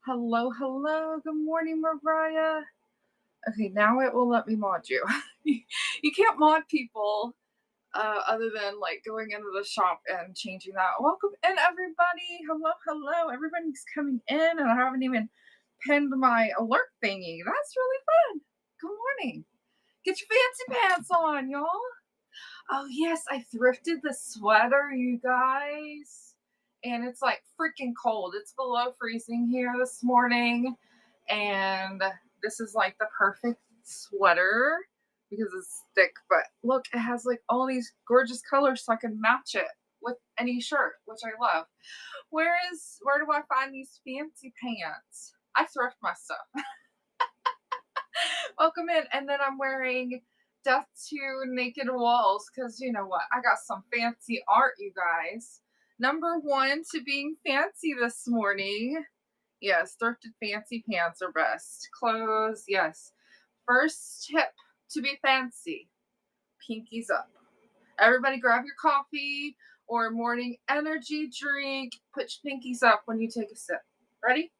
Hello, hello. Good morning, Mariah. Okay, now it will let me mod you. You can't mod people other than like going into the shop and changing that. Welcome in, everybody. Hello, hello. Everybody's coming in, and I haven't even pinned my alert thingy. That's really fun. Good morning. Get your fancy pants on, y'all. Oh, yes, I thrifted the sweater, you guys. And it's like freaking cold. It's below freezing here this morning. And this is like the perfect sweater because it's thick. But look, it has like all these gorgeous colors so I can match it with any shirt, which I love. Where do I find these fancy pants? I thrift my stuff. Welcome in. And then I'm wearing Death to Naked Walls because you know what? I got some fancy art, you guys. Number one to being fancy this morning. Yes, thrifted fancy pants are best. Clothes, yes. First tip to be fancy, pinkies up. Everybody grab your coffee or morning energy drink. Put your pinkies up when you take a sip. Ready?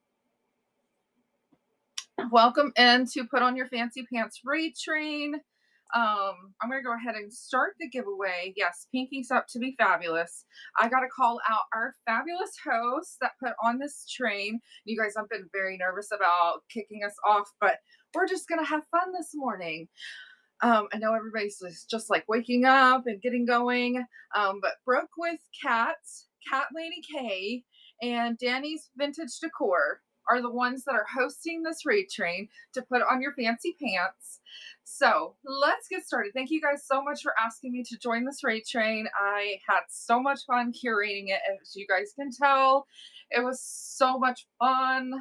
Welcome in to Put On Your Fancy Pants Raid Train. I'm going to go ahead and start the giveaway. Yes, pinkies up to be fabulous. I got to call out our fabulous hosts that put on this train. You guys, I've been very nervous about kicking us off, but we're just going to have fun this morning. I know everybody's just like waking up and getting going, but Broke with Cats, Cat Lady K, and Danny's Vintage Decor are the ones that are hosting this raid train to put on your fancy pants. So let's get started. Thank you guys so much for asking me to join this raid train. I had so much fun curating it, as you guys can tell. It was so much fun.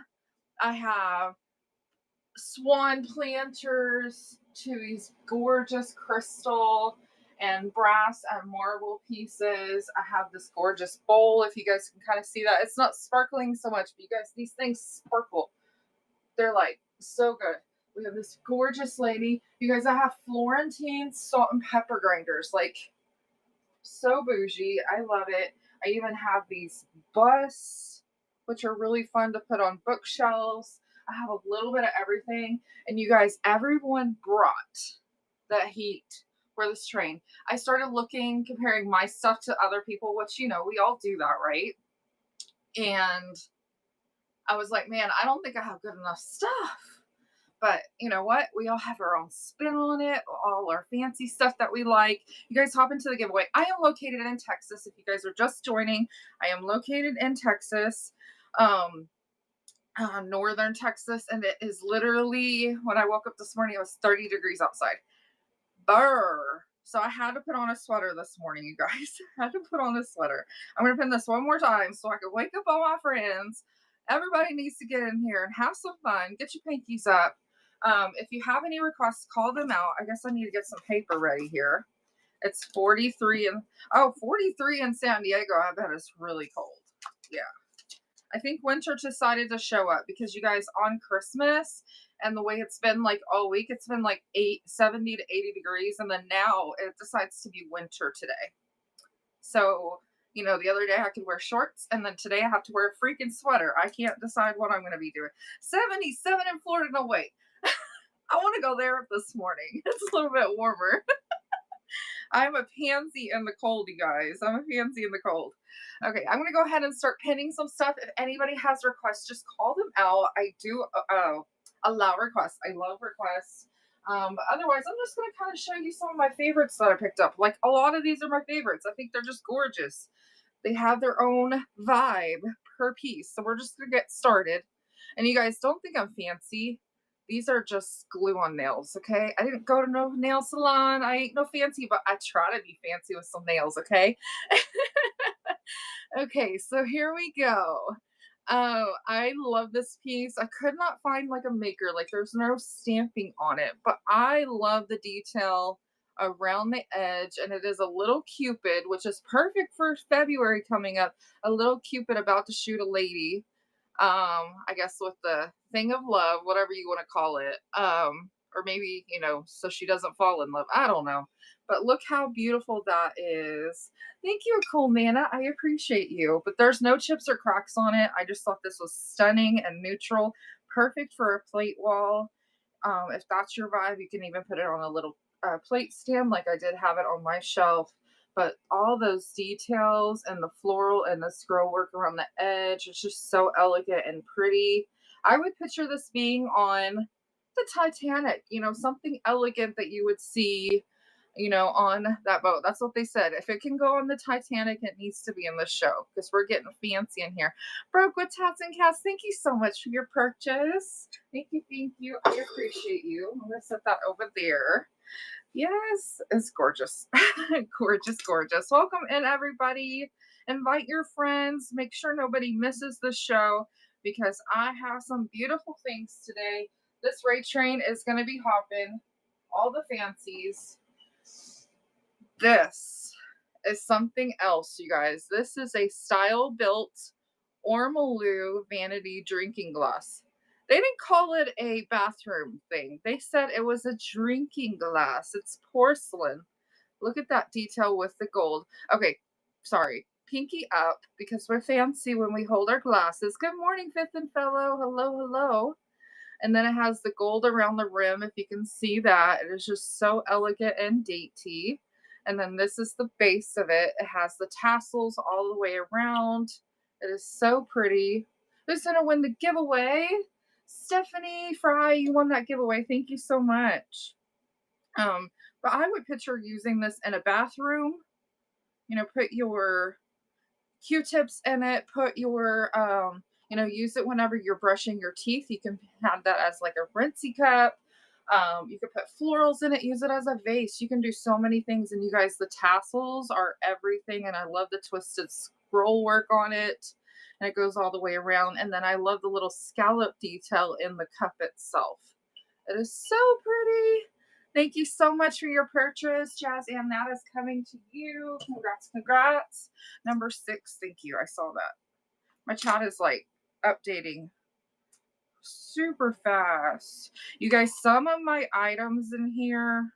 I have swan planters to these gorgeous crystal and brass and marble pieces. I have this gorgeous bowl, if you guys can kind of see that. It's not sparkling so much, but you guys, these things sparkle. They're like so good. We have this gorgeous lady. You guys, I have Florentine salt and pepper grinders. Like, so bougie. I love it. I even have these busts, which are really fun to put on bookshelves. I have a little bit of everything. And you guys, everyone brought that heat for this train. I started looking, comparing my stuff to other people, which, you know, we all do that, right? And I was like, man, I don't think I have good enough stuff. But you know what? We all have our own spin on it, all our fancy stuff that we like. You guys hop into the giveaway. I am located in Texas. If you guys are just joining, I am located in Texas, um, northern Texas, and it is literally when I woke up this morning, it was 30 degrees outside. Burr. So I had to put on a sweater this morning, you guys. I had to put on this sweater. I'm gonna pin this one more time so I can wake up all my friends. Everybody needs to get in here and have some fun. Get your pinkies up. If you have any requests, call them out. I guess I need to get some paper ready here. It's 43 and 43 in San Diego. I bet it's really cold. Yeah. I think winter decided to show up because you guys on Christmas and the way it's been like all week, it's been like 70 to 80 degrees. And then now it decides to be winter today. So, you know, the other day I could wear shorts and then today I have to wear a freaking sweater. I can't decide what I'm going to be doing. 77 in Florida. No, wait. I want to go there this morning. It's a little bit warmer. I'm a pansy in the cold, you guys. I'm a pansy in the cold. Okay, I'm gonna go ahead and start pinning some stuff. If anybody has requests, just call them out. I do allow requests. I love requests. But otherwise, I'm just gonna kind of show you some of my favorites that I picked up. Like a lot of these are my favorites. I think they're just gorgeous. They have their own vibe per piece. So we're just gonna get started. And you guys don't think I'm fancy. These are just glue on nails, okay? I didn't go to no nail salon. I ain't no fancy, but I try to be fancy with some nails, okay? Okay, so here we go. Oh, I love this piece. I could not find like a maker, like there's no stamping on it, but I love the detail around the edge, and it is a little cupid, which is perfect for February coming up. A little cupid about to shoot a lady. I guess with the thing of love, whatever you want to call it. or maybe, so she doesn't fall in love. I don't know. But look how beautiful that is. Thank you, Cool Nana. I appreciate you. But there's no chips or cracks on it. I just thought this was stunning and neutral, perfect for a plate wall. If that's your vibe, you can even put it on a little plate stand, like I did have it on my shelf. But all those details and the floral and the scroll work around the edge, it's just so elegant and pretty. I would picture this being on the Titanic, something elegant that you would see, on that boat. That's what they said. If it can go on the Titanic, it needs to be in the show because we're getting fancy in here. Broke with Tats and Cats, thank you so much for your purchase. Thank you, thank you. I appreciate you. I'm gonna set that over there. Yes, it's gorgeous. Gorgeous, gorgeous. Welcome in, everybody. Invite your friends. Make sure nobody misses the show because I have some beautiful things today. This Ray train is going to be hopping all the fancies. This is something else, you guys. This is a style built Ormolu vanity drinking glass. They didn't call it a bathroom thing. They said it was a drinking glass. It's porcelain. Look at that detail with the gold. Okay, sorry. Pinky up because we're fancy when we hold our glasses. Good morning, Fifth and Fellow. Hello, hello. And then it has the gold around the rim, if you can see that. It is just so elegant and dainty. And then this is the base of it. It has the tassels all the way around. It is so pretty. Who's going to win the giveaway? Stephanie Fry, you won that giveaway. Thank you so much. But I would picture using this in a bathroom. Put your Q-tips in it, put your, use it whenever you're brushing your teeth. You can have that as like a rinsey cup. You could put florals in it, use it as a vase. You can do so many things. And you guys, the tassels are everything. And I love the twisted scroll work on it. And it goes all the way around. And then I love the little scallop detail in the cup itself. It is so pretty. Thank you so much for your purchase, Jazz, and that is coming to you. Congrats, congrats. Number 6, thank you. I saw that. My chat is like updating super fast. You guys, some of my items in here,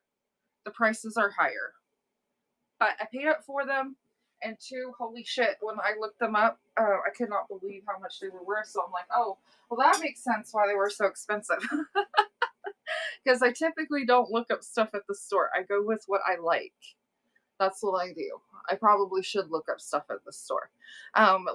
the prices are higher. But I paid up for them. And 2, holy shit, when I looked them up, I could not believe how much they were worth. So I'm like, oh, well, that makes sense why they were so expensive. Because I typically don't look up stuff at the store. I go with what I like. That's what I do. I probably should look up stuff at the store.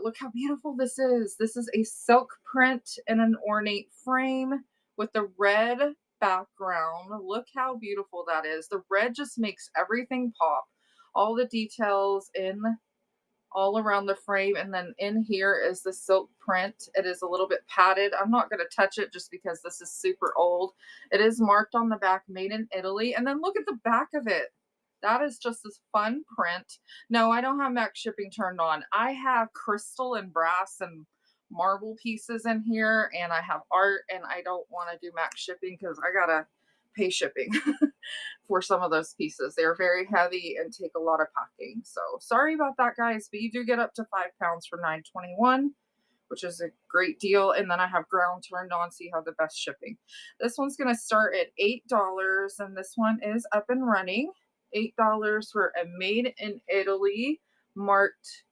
Look how beautiful this is. This is a silk print in an ornate frame with the red background. Look how beautiful that is. The red just makes everything pop. All the details in all around the frame, and then in here is the silk print. It is a little bit padded. I'm not going to touch it just because this is super old. It is marked on the back, made in Italy. And then look at the back of it. That is just this fun print. No, I don't have max shipping turned on. I have crystal and brass and marble pieces in here, and I have art, and I don't want to do max shipping because I gotta pay shipping for some of those pieces. They're very heavy and take a lot of packing. So sorry about that, guys, but you do get up to 5 pounds for $9.21, which is a great deal. And then I have ground turned on, so you have the best shipping. This one's going to start at $8, and this one is up and running. $8 for a made in Italy marked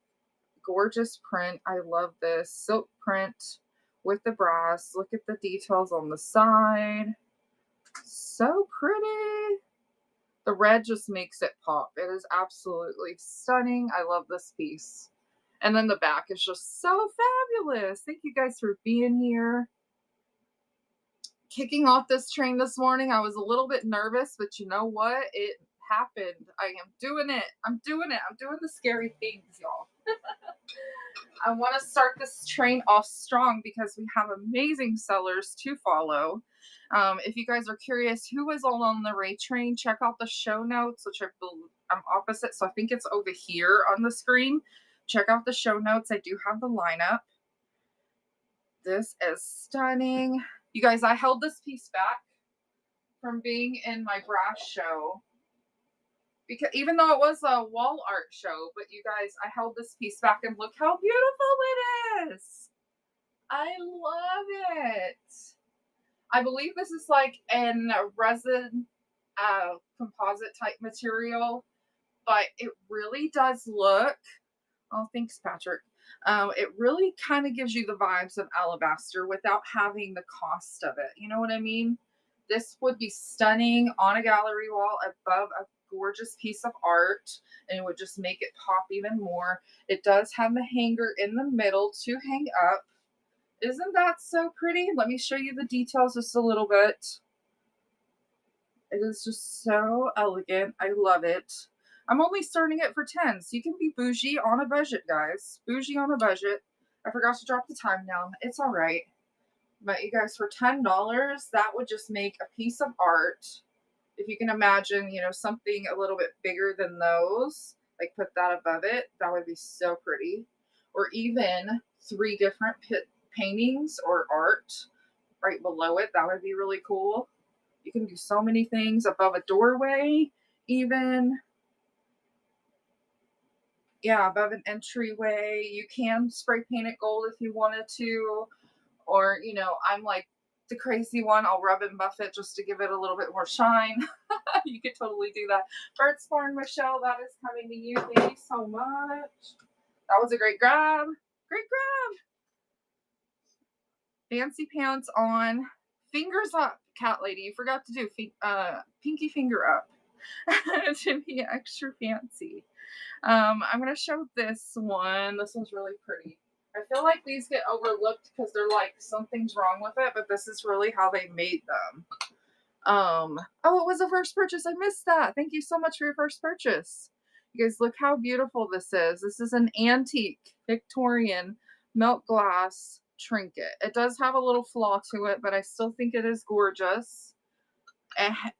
gorgeous print. I love this silk print with the brass. Look at the details on the side. So pretty. The red just makes it pop. It is absolutely stunning. I love this piece. And then the back is just so fabulous. Thank you guys for being here. Kicking off this train this morning, I was a little bit nervous, but you know what? It happened. I am doing it. I'm doing it. I'm doing the scary things, y'all. I want to start this train off strong because we have amazing sellers to follow. If you guys are curious who was all on the Ray train, check out the show notes, which I'm opposite, so I think it's over here on the screen. Check out the show notes. I do have the lineup. This is stunning. You guys, I held this piece back from being in my brass show, because even though it was a wall art show, but you guys, I held this piece back and look how beautiful it is. I love it. I believe this is like an resin composite type material, but it really does look, oh, thanks, Patrick. It really kind of gives you the vibes of alabaster without having the cost of it. You know what I mean? This would be stunning on a gallery wall above a gorgeous piece of art, and it would just make it pop even more. It does have the hanger in the middle to hang up. Isn't that so pretty? Let me show you the details just a little bit. It is just so elegant. I love it. I'm only starting it for 10, so you can be bougie on a budget, guys. Bougie on a budget. I forgot to drop the time down. It's all right. But you guys, for $10, that would just make a piece of art. If you can imagine, something a little bit bigger than those, like put that above it, that would be so pretty. Or even three different paintings or art right below it. That would be really cool. You can do so many things above a doorway, even. Yeah, above an entryway. You can spray paint it gold if you wanted to. Or, I'm like the crazy one. I'll rub and buff it just to give it a little bit more shine. You could totally do that. Birds Barn Michelle, that is coming to you. Thank you so much. That was a great grab. Great grab. Fancy pants on. Fingers up, cat lady. You forgot to do pinky finger up to be extra fancy. I'm gonna show this one. This one's really pretty. I feel like these get overlooked because they're like something's wrong with it, but this is really how they made them. Oh, it was a first purchase. I missed that. Thank you so much for your first purchase. You guys, look how beautiful this is. This is an antique Victorian milk glass trinket. It does have a little flaw to it, but I still think it is gorgeous.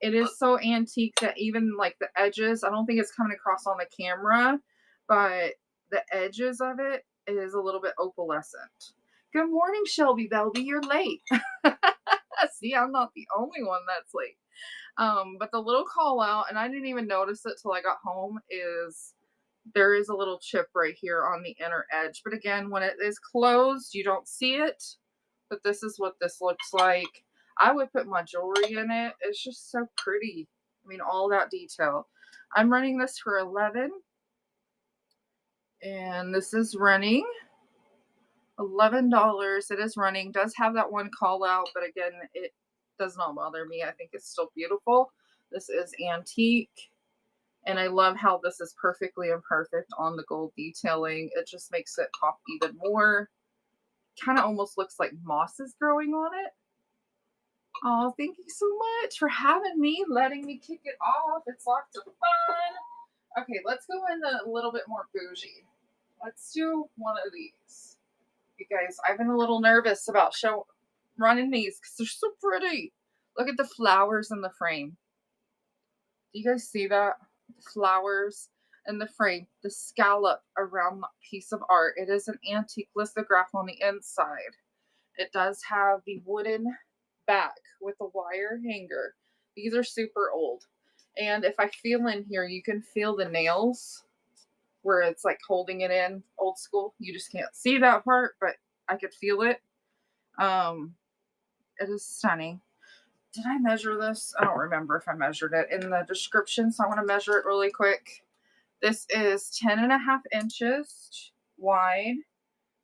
It is so antique that even like the edges, I don't think it's coming across on the camera, but the edges of it is a little bit opalescent. Good morning, Shelby Belby. You're late. See, I'm not the only one that's late. But the little call out, and I didn't even notice it till I got home, is there is a little chip right here on the inner edge. But again, when it is closed, you don't see it. But this is what this looks like. I would put my jewelry in it. It's just so pretty. I mean, all that detail. I'm running this for 11, and this is running $11. It is running. Does have that one call out, but again, it does not bother me. I think it's still beautiful. This is antique, and I love how this is perfectly imperfect on the gold detailing. It just makes it pop even more. Kind of almost looks like moss is growing on it. Oh, thank you so much for having me, letting me kick it off. It's lots of fun. Okay, let's go in a little bit more bougie. Let's do one of these. You guys, I've been a little nervous about running these because they're so pretty. Look at the flowers in the frame. Do you guys see that? The flowers in the frame, the scallop around the piece of art. It is an antique lithograph on the inside. It does have the wooden back with a wire hanger. These are super old. And if I feel in here, you can feel the nails where it's like holding it in old school. You just can't see that part, but I could feel it. Um, it is stunning. Did I measure this? I don't remember if I measured it in the description, so I want to measure it really quick. This is 10.5 inches wide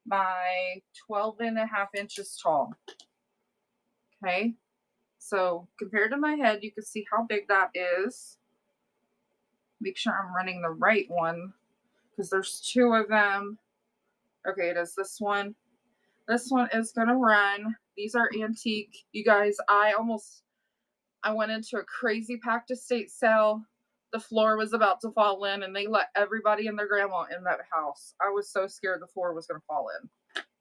by 12.5 inches tall. Okay, so compared to my head, you can see how big that is. Make sure I'm running the right one because there's two of them. Okay, it is this one. This one is gonna run. These are antique. You guys, I went into a crazy packed estate sale. The floor was about to fall in, and they let everybody and their grandma in that house. I was so scared the floor was gonna fall in.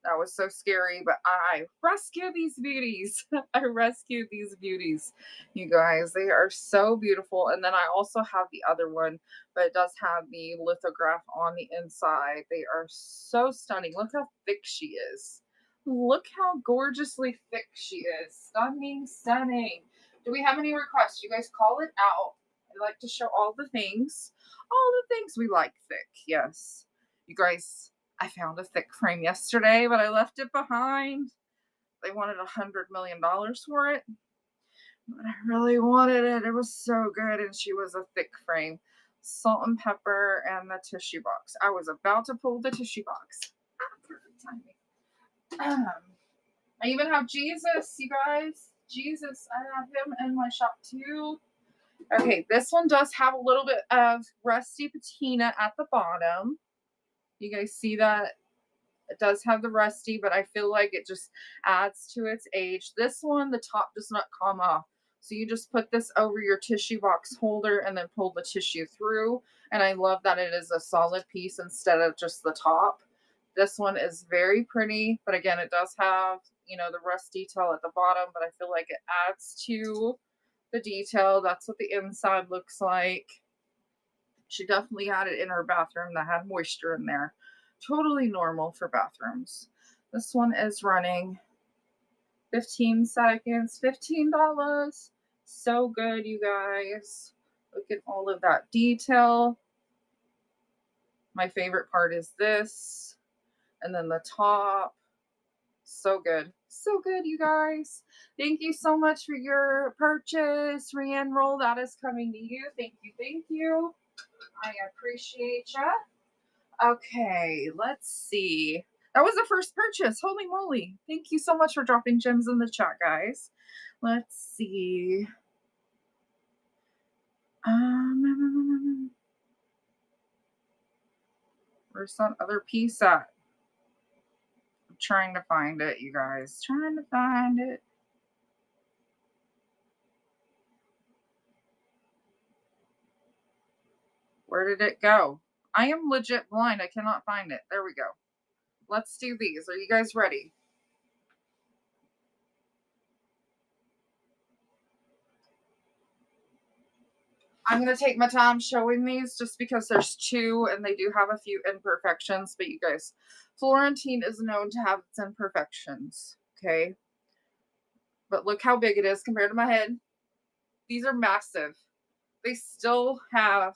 That was so scary, but I rescued these beauties. I rescued these beauties, you guys. They are so beautiful. And then I also have the other one, but it does have the lithograph on the inside. They are so stunning. Look how thick she is. Look how gorgeously thick she is. Stunning, stunning. Do we have any requests? You guys call it out. I like to show all the things. All the things we like thick. Yes. You guys, I found a thick frame yesterday, but I left it behind. They wanted $100 million for it. But I really wanted it. It was so good. And she was a thick frame. Salt and pepper and the tissue box. I was about to pull the tissue box. Perfect timing. I even have Jesus, you guys. Jesus, I have him in my shop too. Okay, this one does have a little bit of rusty patina at the bottom. You guys see that? It does have the rusty, but I feel like it just adds to its age. This one, the top does not come off. So you just put this over your tissue box holder and then pull the tissue through. And I love that it is a solid piece instead of just the top. This one is very pretty, but again, it does have, you know, the rust detail at the bottom, but I feel like it adds to the detail. That's what the inside looks like. She definitely had it in her bathroom that had moisture in there. Totally normal for bathrooms. This one is running 15 seconds, $15. So good, you guys. Look at all of that detail. My favorite part is this. And then the top. So good. So good, you guys. Thank you so much for your purchase. Re-enroll, that is coming to you. Thank you. Thank you. I appreciate ya. Okay, let's see. That was the first purchase. Holy moly. Thank you so much for dropping gems in the chat, guys. Let's see. Where's that other piece at? I'm trying to find it, you guys. Trying to find it. Where did it go? I am legit blind. I cannot find it. There we go. Let's do these. Are you guys ready? I'm going to take my time showing these just because there's two and they do have a few imperfections. But you guys, Florentine is known to have its imperfections. Okay. But look how big it is compared to my head. These are massive. They still have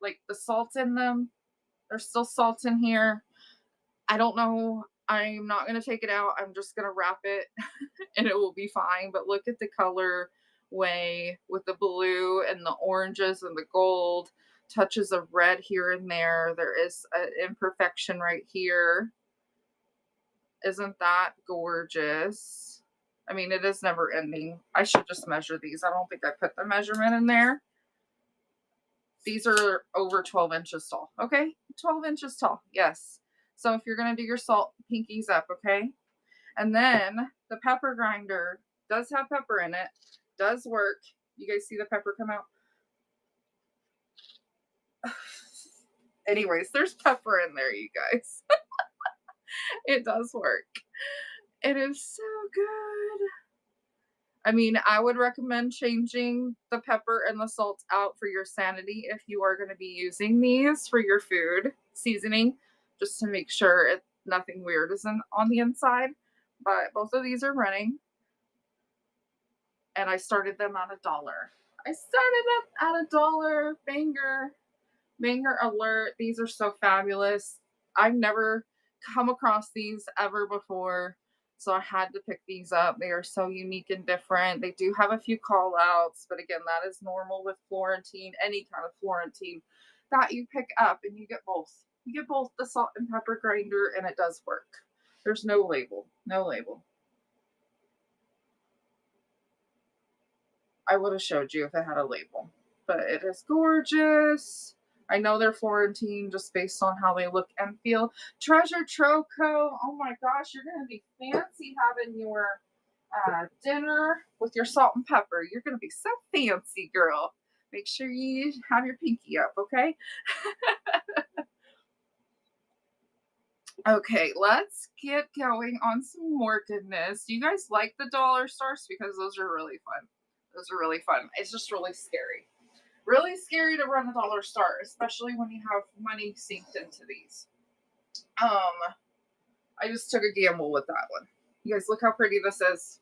like the salt in them. There's still salt in here. I don't know. I'm not going to take it out. I'm just going to wrap it and it will be fine. But look at the color way with the blue and the oranges and the gold, touches of red here and there. There is an imperfection right here. Isn't that gorgeous? I mean, it is never ending. I should just measure these. I don't think I put the measurement in there. These are over 12 inches tall. Okay, 12 inches tall. Yes. So if you're going to do your salt, pinkies up, okay? And then the pepper grinder does have pepper in it. Does work. You guys see the pepper come out? Anyways, there's pepper in there, you guys. It does work. It is so good. I mean, I would recommend changing the pepper and the salt out for your sanity if you are going to be using these for your food seasoning, just to make sure nothing weird is on the inside. But both of these are running. And I started them at $1. I started them at $1. Banger alert. These are so fabulous. I've never come across these ever before. So I had to pick these up. They are so unique and different. They do have a few call outs, but again, that is normal with Florentine, any kind of Florentine that you pick up, and you get both. You get both the salt and pepper grinder, and it does work. There's no label. No label. I would have showed you if it had a label, but it is gorgeous. I know they're Florentine just based on how they look and feel. Treasure Troco. Oh my gosh, you're going to be fancy having your dinner with your salt and pepper. You're going to be so fancy, girl. Make sure you have your pinky up, okay? Okay, let's get going on some more goodness. Do you guys like the dollar stars? Because those are really fun. Those are really fun. It's just really scary. Really scary to run a dollar star, especially when you have money synced into these. I just took a gamble with that one. You guys, look how pretty this is.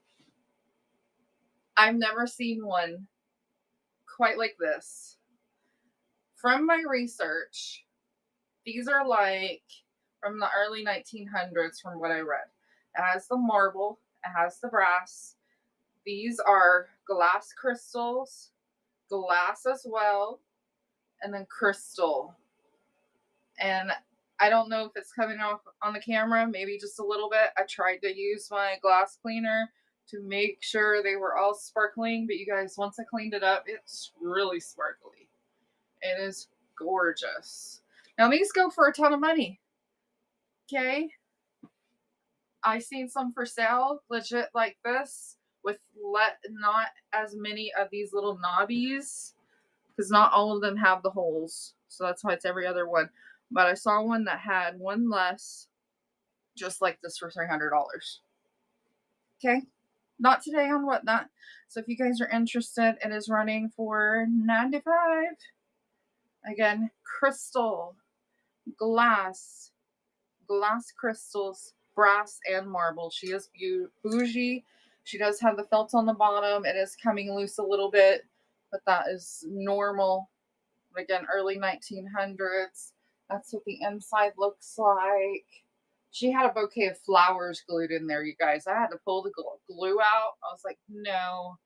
I've never seen one quite like this. From my research, these are like from the early 1900s from what I read. It has the marble It has the brass. These are glass crystals, glass as well, and then crystal. And I don't know if it's coming off on the camera, maybe just a little bit. I tried to use my glass cleaner to make sure they were all sparkling, but you guys, once I cleaned it up, it's really sparkly. It is gorgeous. Now these go for a ton of money. Okay. I seen some for sale, legit like this, with not as many of these little knobbies, because not all of them have the holes. So that's why it's every other one. But I saw one that had one less, just like this, for $300. Okay. Not today on Whatnot. So if you guys are interested, it is running for $95. Again, crystal, glass, glass crystals, brass, and marble. She is bougie. She does have the felt on the bottom. It is coming loose a little bit, but that is normal. Again, early 1900s. That's what the inside looks like. She had a bouquet of flowers glued in there, you guys. I had to pull the glue out. I was like, no,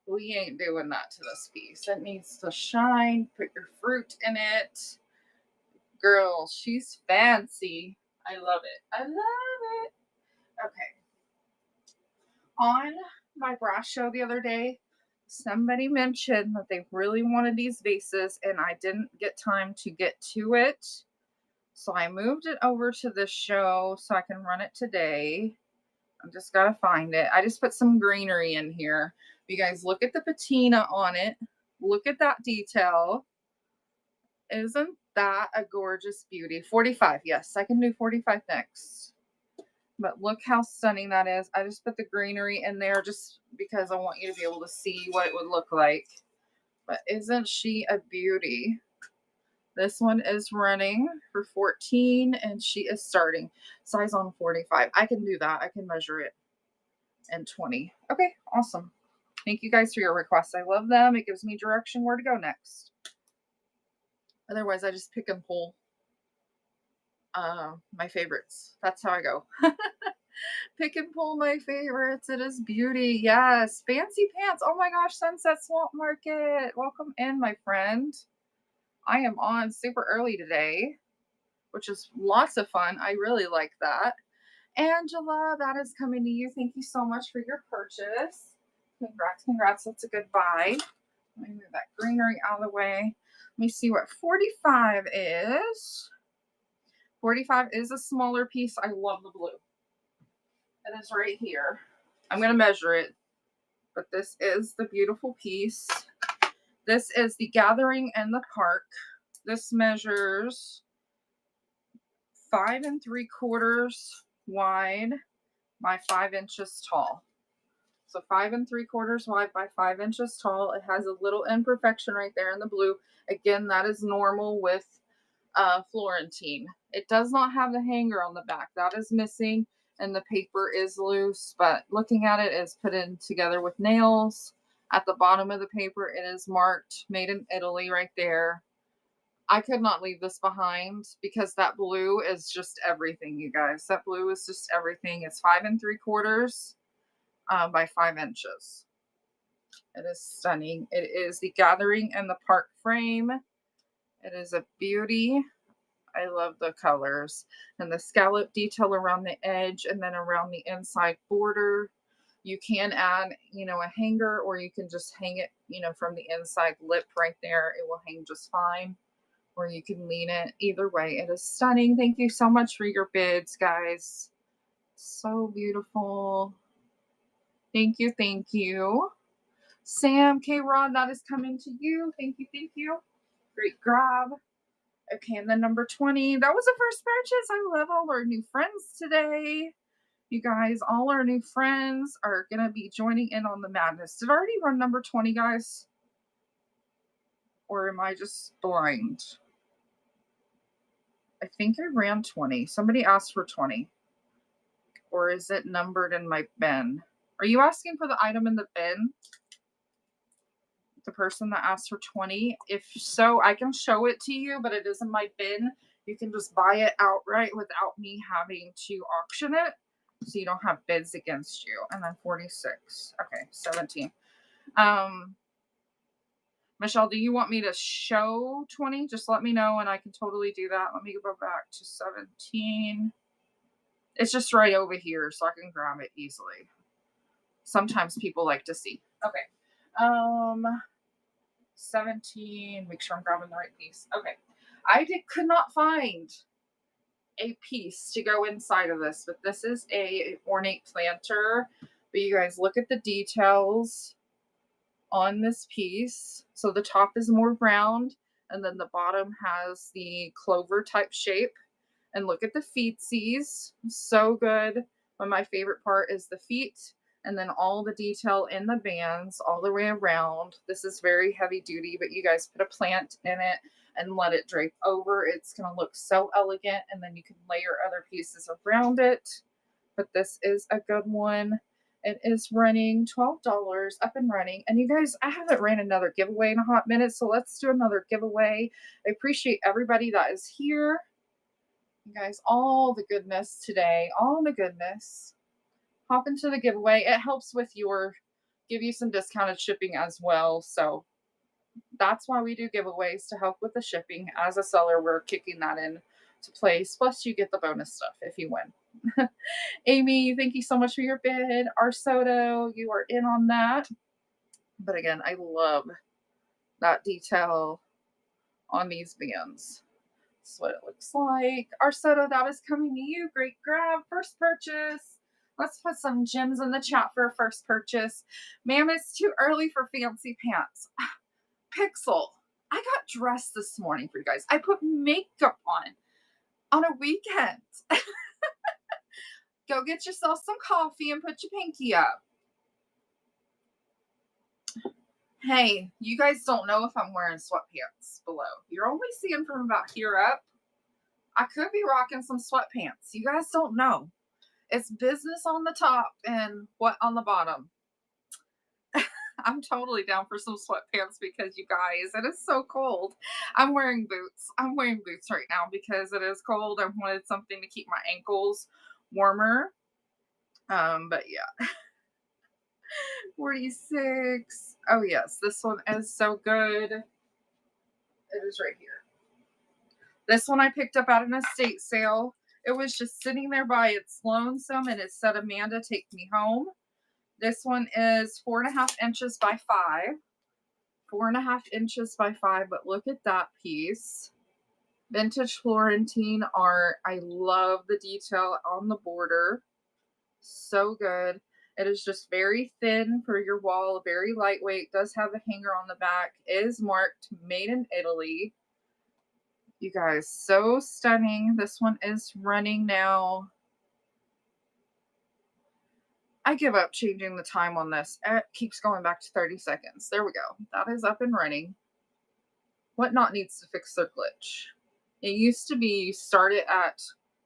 we ain't doing that to this piece. It needs to shine. Put your fruit in it. Girl, she's fancy. I love it. I love it. Okay. On my brass show the other day, somebody mentioned that they really wanted these vases, and I didn't get time to get to it. So I moved it over to this show so I can run it today. I just got to find it. I just put some greenery in here. You guys, look at the patina on it. Look at that detail. Isn't that a gorgeous beauty? 45. Yes, I can do 45 next. But look how stunning that is. I just put the greenery in there just because I want you to be able to see what it would look like. But isn't she a beauty? This one is running for 14 and she is starting size on 45. I can do that. I can measure it in 20. Okay, awesome. Thank you guys for your requests. I love them. It gives me direction where to go next. Otherwise, I just pick and pull my favorites. That's how I go. Pick and pull my favorites. It is beauty. Yes. Fancy pants. Oh my gosh. Sunset Swamp Market. Welcome in, my friend. I am on super early today, which is lots of fun. I really like that. Angela, that is coming to you. Thank you so much for your purchase. Congrats. Congrats. That's a good buy. Let me move that greenery out of the way. Let me see what 45 is. 45 is a smaller piece. I love the blue. It is right here. I'm going to measure it, but this is the beautiful piece. This is the Gathering in the Park. This measures 5 3/4 wide by 5 inches tall. So 5 3/4 wide by 5 inches tall. It has a little imperfection right there in the blue. Again, that is normal with Florentine. It does not have the hanger on the back. That is missing, and the paper is loose, but looking at it, is put in together with nails. At the bottom of the paper, it is marked made in Italy right there. I could not leave this behind because that blue is just everything, you guys. That blue is just everything. It's 5 3/4 by 5 inches. It is stunning. It is the Gathering in the Park frame. It is a beauty. I love the colors and the scallop detail around the edge and then around the inside border. You can add, a hanger, or you can just hang it, from the inside lip right there. It will hang just fine. Or you can lean it. Either way, it is stunning. Thank you so much for your bids, guys. So beautiful. Thank you. Thank you. Sam K. Rod, that is coming to you. Thank you. Thank you. Great grab. Okay, and then number 20. That was a first purchase. I love all our new friends today. You guys, all our new friends are going to be joining in on the madness. Did I already run number 20, guys? Or am I just blind? I think I ran 20. Somebody asked for 20. Or is it numbered in my bin? Are you asking for the item in the bin? The person that asked for 20? If so, I can show it to you, but it is in my bin. You can just buy it outright without me having to auction it. so you don't have bids against you. And then 46. Okay, 17. Um, Michelle, do you want me to show 20? Just let me know and I can totally do that. Let me go back to 17. It's just right over here, so I can grab it easily. Sometimes people like to see. Okay. 17. Make sure I'm grabbing the right piece. Okay. Could not find a piece to go inside of this, but this is a ornate planter. But you guys look at the details on this piece. So the top is more round, and then the bottom has the clover type shape. And look at the feetsies. So good. But my favorite part is the feet, and then all the detail in the bands all the way around. This is very heavy duty, but you guys put a plant in it and let it drape over. It's going to look so elegant, and then you can layer other pieces around it. But this is a good one. It is running $12, up and running. And you guys, I haven't ran another giveaway in a hot minute, so let's do another giveaway. I appreciate everybody that is here. You guys, all the goodness today, all the goodness. Hop into the giveaway. It helps with give you some discounted shipping as well. So that's why we do giveaways, to help with the shipping. As a seller, we're kicking that in to place. Plus, you get the bonus stuff if you win. Amy, thank you so much for your bid. Arsoto, you are in on that. But again, I love that detail on these bands. This is what it looks like. Arsoto, that is coming to you. Great grab. First purchase. Let's put some gems in the chat for a first purchase. Ma'am, it's too early for fancy pants. Pixel, I got dressed this morning for you guys. I put makeup on a weekend. Go get yourself some coffee and put your pinky up. Hey, you guys don't know if I'm wearing sweatpants below. You're only seeing from about here up. I could be rocking some sweatpants. You guys don't know. It's business on the top and what on the bottom. I'm totally down for some sweatpants because you guys, it is so cold. I'm wearing boots. I'm wearing boots right now because it is cold. I wanted something to keep my ankles warmer. But yeah. 46. Oh yes, this one is so good. It is right here. This one I picked up at an estate sale. It was just sitting there by its lonesome, and it said, Amanda, take me home. This one is 4.5 inches by 5. 4.5 inches by 5, but look at that piece. Vintage Florentine art. I love the detail on the border. So good. It is just very thin for your wall, very lightweight. Does have a hanger on the back. Is marked made in Italy. You guys, so stunning. This one is running now. I give up changing the time on this. It keeps going back to 30 seconds. There we go. That is up and running. Whatnot needs to fix their glitch. It used to be you start it at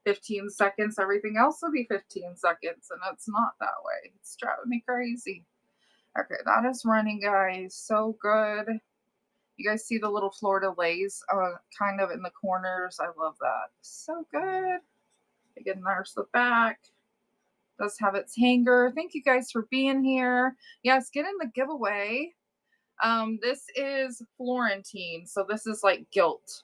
15 seconds, everything else will be 15 seconds, and it's not that way. It's driving me crazy. Okay, that is running, guys. So good. You guys see the little fleur-de-lis kind of in the corners? I love that. So good. Again, there's the back. Does have its hanger. Thank you guys for being here. Yes, get in the giveaway. This is Florentine, so this is like gilt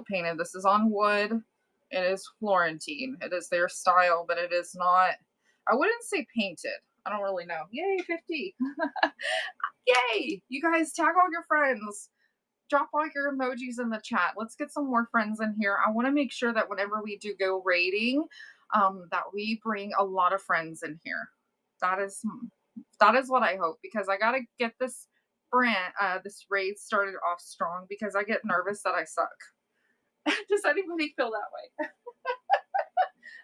painted. This is on wood. It is Florentine. It is their style, but it is not, I wouldn't say painted. I don't really know. Yay, 50. Yay. You guys tag all your friends. Drop all your emojis in the chat. Let's get some more friends in here. I want to make sure that whenever we do go raiding, that we bring a lot of friends in here. That is what I hope, because I got to get this this raid started off strong, because I get nervous that I suck. Does anybody feel that way?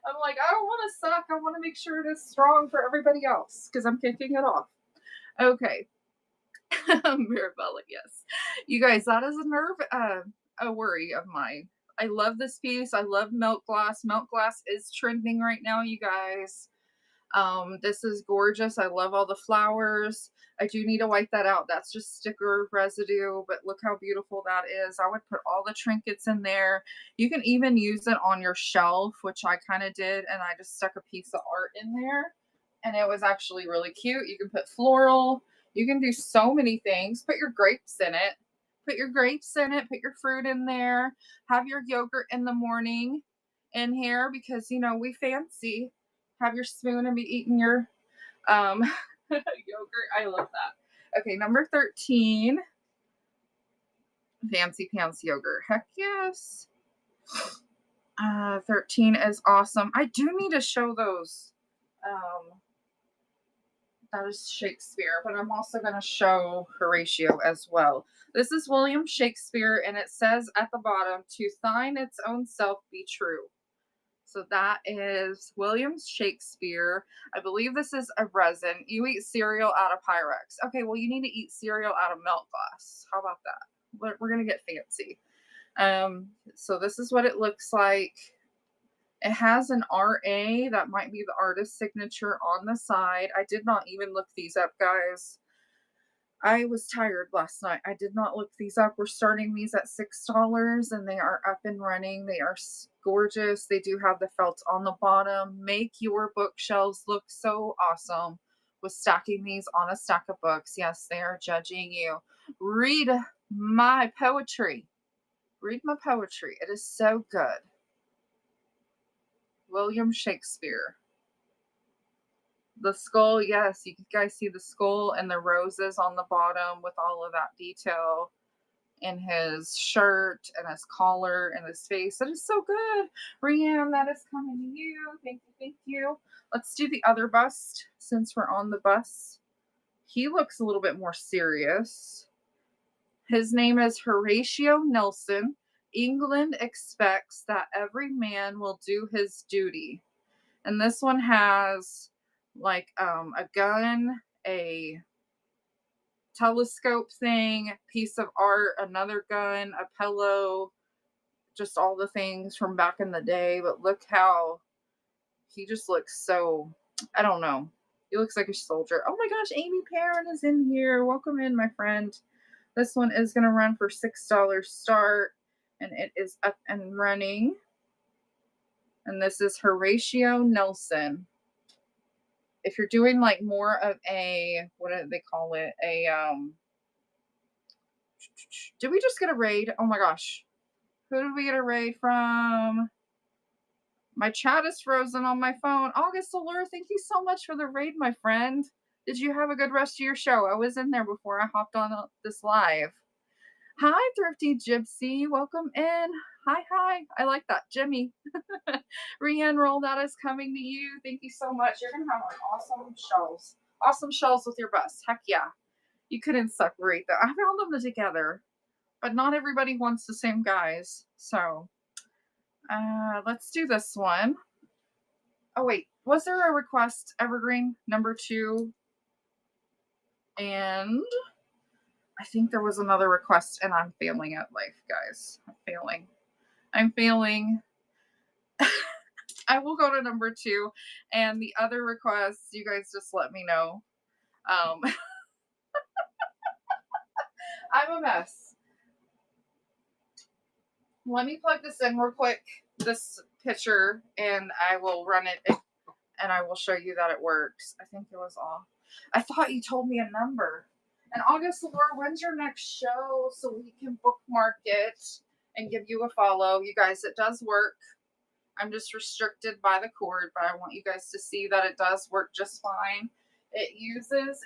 I'm like, I don't want to suck. I want to make sure it is strong for everybody else, because I'm kicking it off. Okay. Mirabella, yes. You guys, that is a worry of mine. I love this piece. I love Melt Glass. Melt Glass is trending right now, you guys. This is gorgeous. I love all the flowers. I do need to wipe that out. That's just sticker residue, but look how beautiful that is. I would put all the trinkets in there. You can even use it on your shelf, which I kind of did, and I just stuck a piece of art in there, and it was actually really cute. You can put floral. You can do so many things. Put your grapes in it. Put your grapes in it. Put your fruit in there. Have your yogurt in the morning in here because we fancy. Have your spoon and be eating your yogurt. I love that. Okay, number 13, fancy pants yogurt. Heck yes. 13 is awesome. I do need to show those. That is Shakespeare, but I'm also going to show Horatio as well. This is William Shakespeare, and it says at the bottom, to thine its own self be true. So that is William Shakespeare. I believe this is a resin. You eat cereal out of Pyrex. Okay, well, you need to eat cereal out of milk glass. How about that? We're going to get fancy. So this is what it looks like. It has an RA. That might be the artist signature on the side. I did not even look these up, guys. I was tired last night. I did not look these up. We're starting these at $6 and they are up and running. They are gorgeous. They do have the felt on the bottom. Make your bookshelves look so awesome with stacking these on a stack of books. Yes, they are judging you. Read my poetry. Read my poetry. It is so good. William Shakespeare. The skull, yes, you guys see the skull and the roses on the bottom with all of that detail in his shirt and his collar and his face. That is so good. Rianne, that is coming to you. Thank you, thank you. Let's do the other bust since we're on the bus. He looks a little bit more serious. His name is Horatio Nelson. England expects that every man will do his duty. And this one has like a gun, a telescope thing, piece of art, another gun, a pillow, just all the things from back in the day. But look how he just looks so, I don't know. He looks like a soldier. Oh my gosh, Amy Perrin is in here. Welcome in, my friend. This one is going to run for $6 start, and it is up and running. And this is Horatio Nelson. If you're doing like more of a, what do they call it? Did we just get a raid? Oh my gosh. Who did we get a raid from? My chat is frozen on my phone. August Allure, thank you so much for the raid, my friend. Did you have a good rest of your show? I was in there before I hopped on this live. Hi, Thrifty Gypsy. Welcome in. Hi. I like that. Jimmy. Rianne Roll, that is coming to you. Thank you so much. You're going to have like awesome shelves. Awesome shelves with your bus. Heck yeah. You couldn't separate them. I found them together, but not everybody wants the same guys. So let's do this one. Oh, wait. Was there a request, Evergreen, number 2? And I think there was another request, and I'm failing at life, guys. I'm failing. I will go to number 2. And the other requests, you guys just let me know. I'm a mess. Let me plug this in real quick, this picture, and I will run it and I will show you that it works. I think it was off. I thought you told me a number. And August, Laura, when's your next show so we can bookmark it and give you a follow? You guys, it does work. I'm just restricted by the cord, but I want you guys to see that it does work just fine. It uses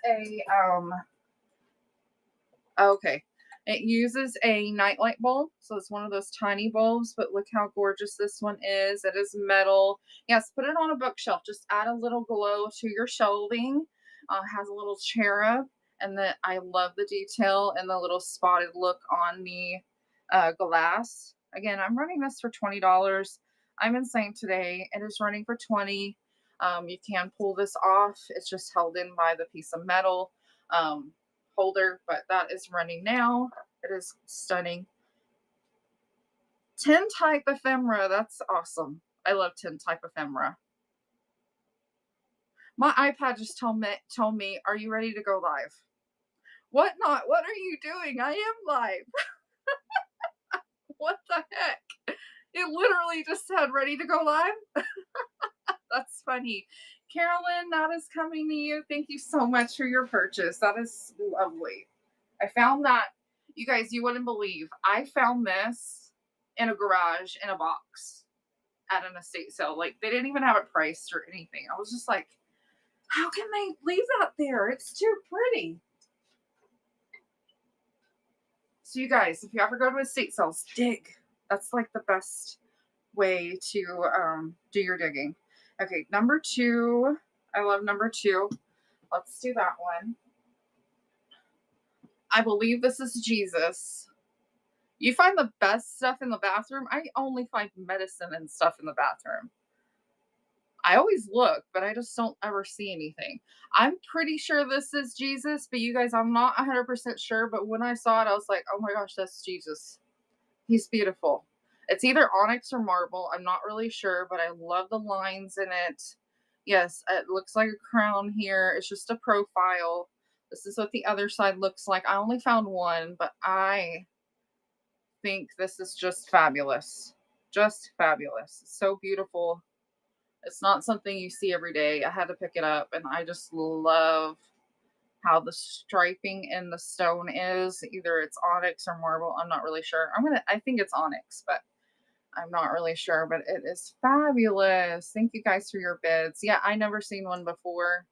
it uses a nightlight bulb. So it's one of those tiny bulbs, but look how gorgeous this one is. It is metal. Yes, put it on a bookshelf. Just add a little glow to your shelving. Has a little cherub, and I love the detail and the little spotted look on the glass. Again, I'm running this for $20. I'm insane today. It is running for $20. You can pull this off. It's just held in by the piece of metal holder, but that is running now. It is stunning. Tintype ephemera. That's awesome. I love tintype ephemera. My iPad just told me, "Are you ready to go live?" What not? What are you doing? I am live. What the heck? It literally just said, "Ready to go live?" That's funny. Carolyn, that is coming to you. Thank you so much for your purchase. That is lovely. I found that, you guys, you wouldn't believe. I found this in a garage in a box at an estate sale. Like, they didn't even have it priced or anything. I was just like, how can they leave that there? It's too pretty. So, you guys, if you ever go to estate sales, dig. That's like the best way to do your digging. Okay, number two. I love number two. Let's do that one. I believe this is Jesus. You find the best stuff in the bathroom. I only find medicine and stuff in the bathroom. I always look, but I just don't ever see anything. I'm pretty sure this is Jesus, but you guys, I'm not 100% sure. But when I saw it, I was like, oh my gosh, that's Jesus. He's beautiful. It's either onyx or marble. I'm not really sure, but I love the lines in it. Yes, it looks like a crown here. It's just a profile. This is what the other side looks like. I only found one, but I think this is just fabulous. Just fabulous. So beautiful. It's not something you see every day. I had to pick it up, and I just love how the striping in the stone is. Either it's onyx or marble. I'm not really sure. I think it's onyx, but I'm not really sure. But it is fabulous. Thank you guys for your bids. Yeah, I never seen one before.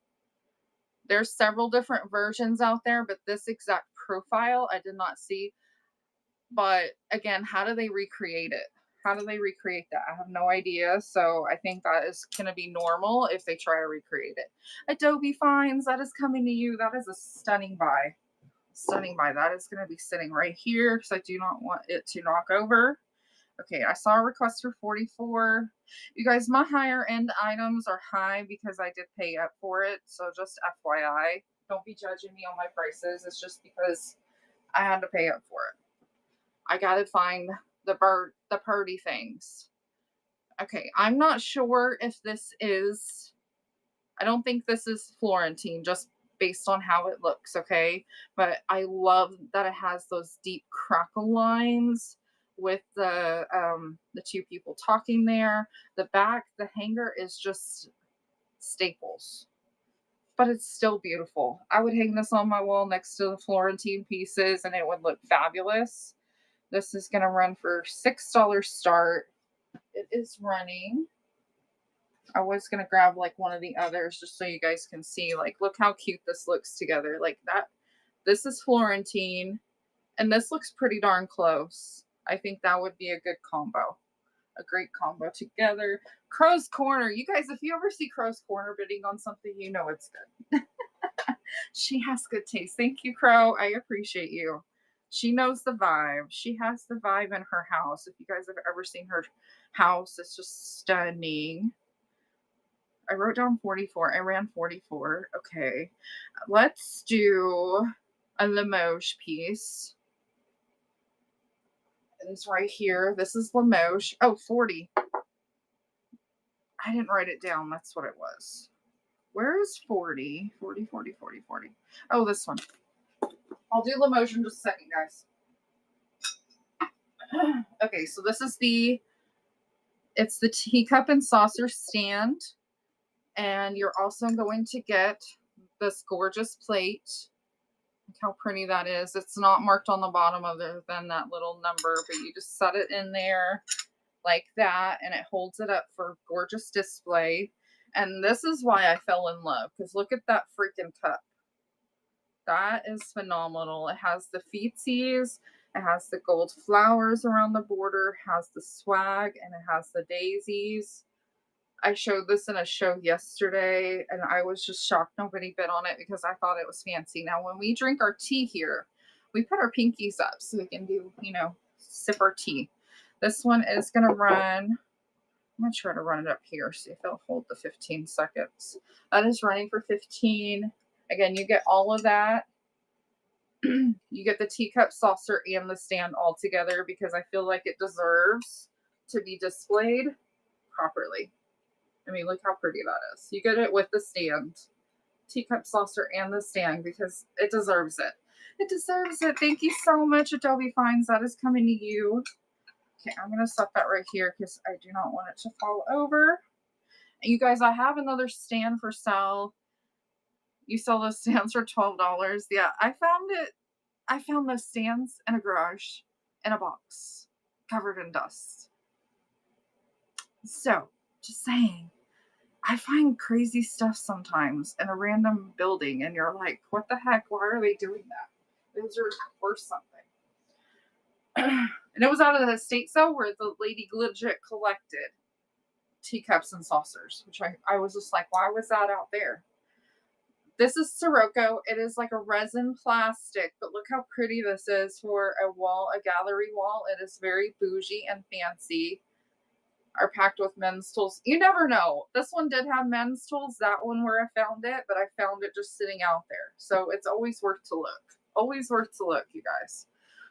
There's several different versions out there, but this exact profile I did not see. But again, how do they recreate it? How do they recreate that? I have no idea. So I think that is going to be normal if they try to recreate it. Adobe Finds, that is coming to you. That is a stunning buy. Stunning buy. That is going to be sitting right here because I do not want it to knock over. Okay, I saw a request for 44. You guys, my higher end items are high because I did pay up for it. So just FYI, don't be judging me on my prices. It's just because I had to pay up for it. I gotta find the purdy things. Okay, I'm not sure if this is, I don't think this is Florentine, just based on how it looks, okay? But I love that it has those deep crackle lines with the two people talking there. The back, the hanger is just staples. But it's still beautiful. I would hang this on my wall next to the Florentine pieces and it would look fabulous. This is going to run for $6 start. It is running. I was going to grab like one of the others just so you guys can see. Like, look how cute this looks together. Like that. This is Florentine. And this looks pretty darn close. I think that would be a good combo. A great combo together. Crow's Corner. You guys, if you ever see Crow's Corner bidding on something, you know it's good. She has good taste. Thank you, Crow. I appreciate you. She knows the vibe. She has the vibe in her house. If you guys have ever seen her house, it's just stunning. I wrote down 44. I ran 44. Okay. Let's do a Limoges piece. It's right here. This is Limoges. Oh, 40. I didn't write it down. That's what it was. Where is 40? 40, 40, 40, 40. Oh, this one. I'll do Limoges in just a second, guys. Okay, so this is it's the teacup and saucer stand. And you're also going to get this gorgeous plate. Look how pretty that is. It's not marked on the bottom other than that little number, but you just set it in there like that and it holds it up for gorgeous display. And this is why I fell in love because look at that freaking cup. That is phenomenal. It has the feetsies, it has the gold flowers around the border, has the swag, and it has the daisies. I showed this in a show yesterday and I was just shocked nobody bid on it because I thought it was fancy. Now, when we drink our tea here, we put our pinkies up so we can do, sip our tea. This one is going to run, I'm going to try to run it up here, see if it'll hold the 15 seconds. That is running for 15. Again, you get all of that. You get the teacup, saucer, and the stand all together because I feel like it deserves to be displayed properly. I mean, look how pretty that is. You get it with the stand, teacup saucer and the stand because it deserves it. It deserves it. Thank you so much, Adobe Finds. That is coming to you. Okay, I'm going to set that right here because I do not want it to fall over. And you guys, I have another stand for sale. You sell those stands for $12. Yeah, I found it. I found those stands in a garage in a box covered in dust. So, just saying, I find crazy stuff sometimes in a random building, and you're like, what the heck? Why are they doing that? Those are worth something. And it was out of the estate sale where the lady legit collected teacups and saucers, which I was just like, why was that out there? This is Sirocco. It is like a resin plastic, but look how pretty this is for a wall, a gallery wall. It is very bougie and fancy. Are packed with men's tools. You never know. This one did have men's tools, that one where I found it, but I found it just sitting out there. So it's always worth to look. Always worth to look, you guys.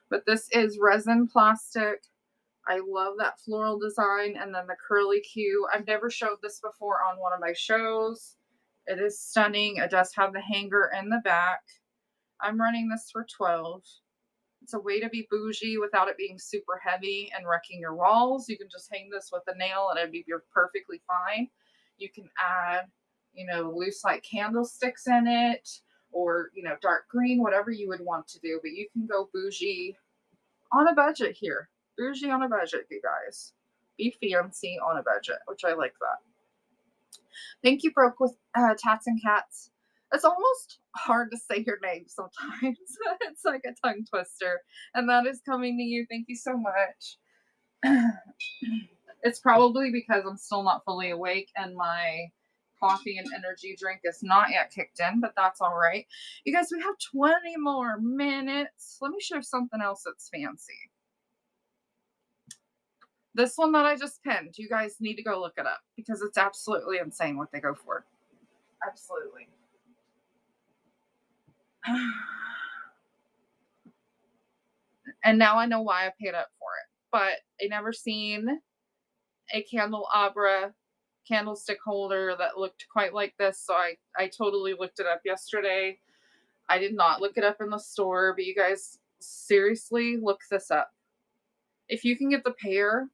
But this is resin plastic. I love that floral design and then the curly Q. I've never showed this before on one of my shows. It is stunning. It does have the hanger in the back. I'm running this for 12. It's a way to be bougie without it being super heavy and wrecking your walls. You can just hang this with a nail and it'd be perfectly fine. You can add, loose light candlesticks in it or, dark green, whatever you would want to do. But you can go bougie on a budget here. Bougie on a budget, you guys. Be fancy on a budget, which I like that. Thank you, Broke with Tats and Cats. It's almost hard to say your name sometimes. It's like a tongue twister. And that is coming to you. Thank you so much. It's probably because I'm still not fully awake and my coffee and energy drink is not yet kicked in, but that's all right. You guys, we have 20 more minutes. Let me show something else that's fancy. This one that I just pinned, you guys need to go look it up because it's absolutely insane what they go for. Absolutely. And now I know why I paid up for it. But I never seen a candelabra candlestick holder that looked quite like this. So I totally looked it up yesterday. I did not look it up in the store, but you guys seriously look this up. If you can get the pair,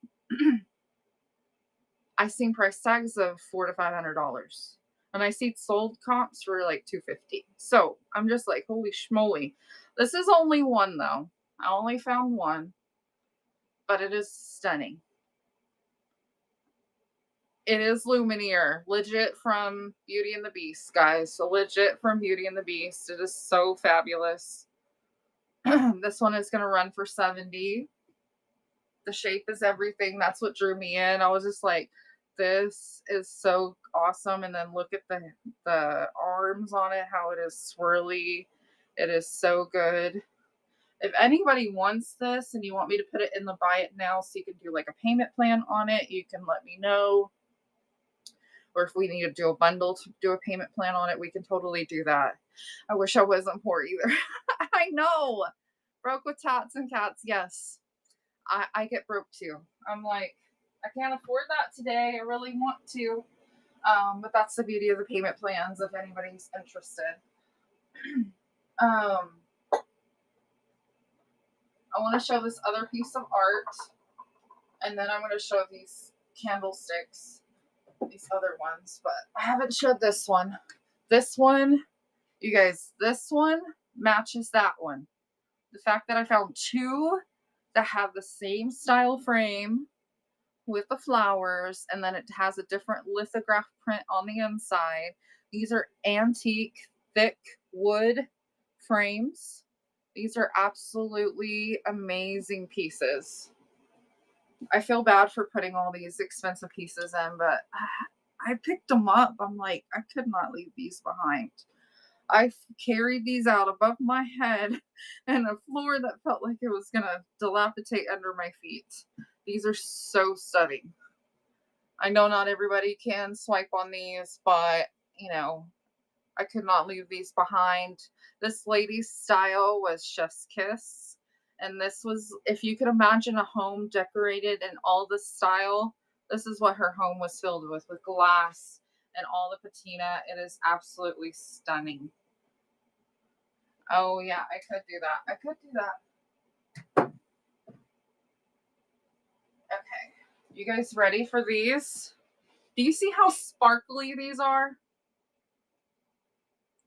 I've seen price tags of $400 to $500. And I see sold comps for like $250. So I'm just like, holy schmoly. This is only one though. I only found one, but it is stunning. It is Lumineer, legit from Beauty and the Beast, guys. So legit from Beauty and the Beast. It is so fabulous. This one is going to run for $70. The shape is everything. That's what drew me in. I was just like, this is so awesome. And then look at the arms on it, how it is swirly. It is so good. If anybody wants this and you want me to put it in the buy it now so you can do like a payment plan on it, you can let me know. Or if we need to do a bundle to do a payment plan on it, we can totally do that. I wish I wasn't poor either. I know. Broke with Tats and Cats. Yes. I get broke too. I'm like, I can't afford that today. I really want to. But that's the beauty of the payment plans if anybody's interested. I want to show this other piece of art. And then I'm going to show these candlesticks. These other ones. But I haven't showed this one. This one, you guys, this one matches that one. The fact that I found two that have the same style frame with the flowers, and then it has a different lithograph print on the inside. These are antique, thick wood frames. These are absolutely amazing pieces. I feel bad for putting all these expensive pieces in, but I picked them up. I'm like, I could not leave these behind. I carried these out above my head and a floor that felt like it was going to dilapidate under my feet. These are so stunning. I know not everybody can swipe on these, but, I could not leave these behind. This lady's style was Chef's Kiss. And this was, if you could imagine a home decorated in all this style, This is what her home was filled with glass and all the patina. It is absolutely stunning. Oh yeah, I could do that. I could do that. Okay. You guys ready for these? Do you see how sparkly these are?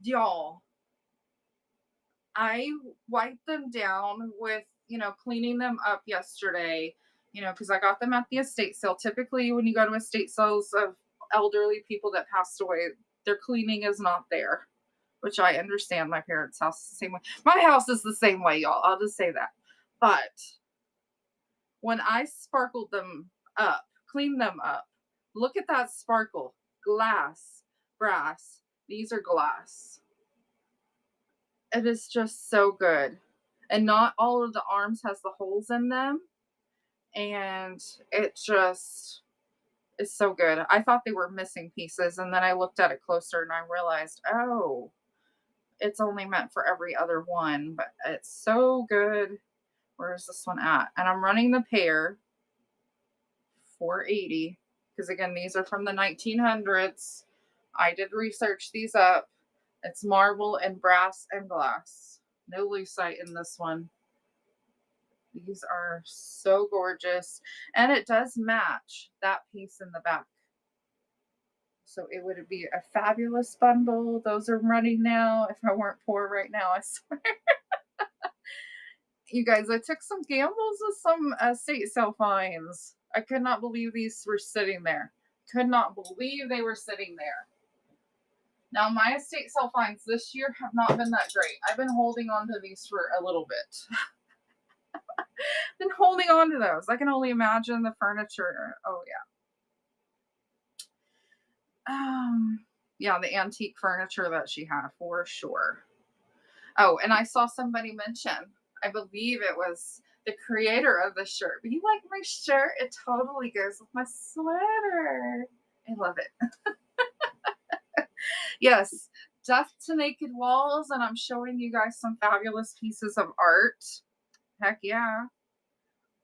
Y'all, I wiped them down with, cleaning them up yesterday, because I got them at the estate sale. Typically, when you go to estate sales of elderly people that passed away, their cleaning is not there, which I understand. My parents' house is the same way. My house is the same way, y'all. I'll just say that. But when I sparkled them up, cleaned them up, look at that sparkle. Glass, brass. These are glass. It is just so good. And not all of the arms has the holes in them. And it just is so good. I thought they were missing pieces. And then I looked at it closer and I realized, oh, it's only meant for every other one. But it's so good. Where's this one at? And I'm running the pair 480. Because again, these are from the 1900s. I did research these up. It's marble and brass and glass. No lucite in this one. These are so gorgeous. And it does match that piece in the back. So it would be a fabulous bundle. Those are running now. If I weren't poor right now, I swear. You guys, I took some gambles with some estate sale finds. I could not believe these were sitting there. Could not believe they were sitting there. Now, my estate sale finds this year have not been that great. I've been holding on to these for a little bit. Been holding on to those. I can only imagine the furniture. Oh yeah. Yeah, the antique furniture that she had for sure. Oh, and I saw somebody mention, I believe it was the creator of the shirt. But you like my shirt? It totally goes with my sweater. I love it. Yes, Death to Naked Walls, and I'm showing you guys some fabulous pieces of art. Heck yeah.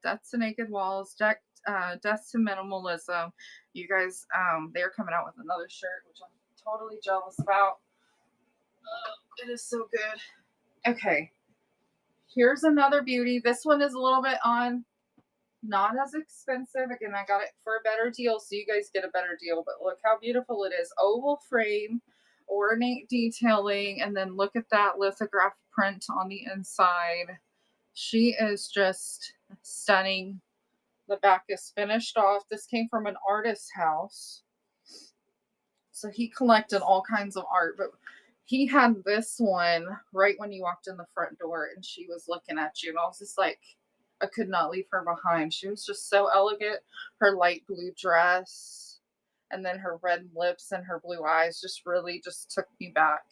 Death to Naked Walls, Death to Minimalism. You guys, they're coming out with another shirt, which I'm totally jealous about. It is so good. Okay, here's another beauty. This one is a little bit on, not as expensive. Again, I got it for a better deal, so you guys get a better deal. But look how beautiful it is. Oval frame, ornate detailing, and then look at that lithograph print on the inside. She is just stunning. The back is finished off. This came from an artist's house. So he collected all kinds of art, but he had this one right when you walked in the front door and she was looking at you. And I was just like, I could not leave her behind. She was just so elegant. Her light blue dress and then her red lips and her blue eyes just really just took me back.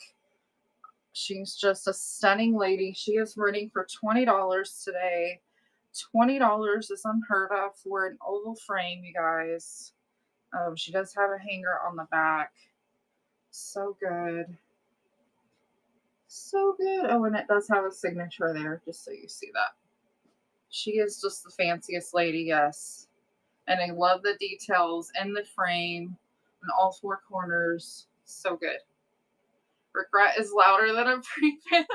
She's just a stunning lady. She is running for $20 today. $20 is unheard of for an oval frame, you guys. She does have a hanger on the back. So good. So good. Oh, and it does have a signature there, just so you see that. She is just the fanciest lady, yes. And I love the details in the frame and all four corners. So good. Regret is louder than a pre-pant.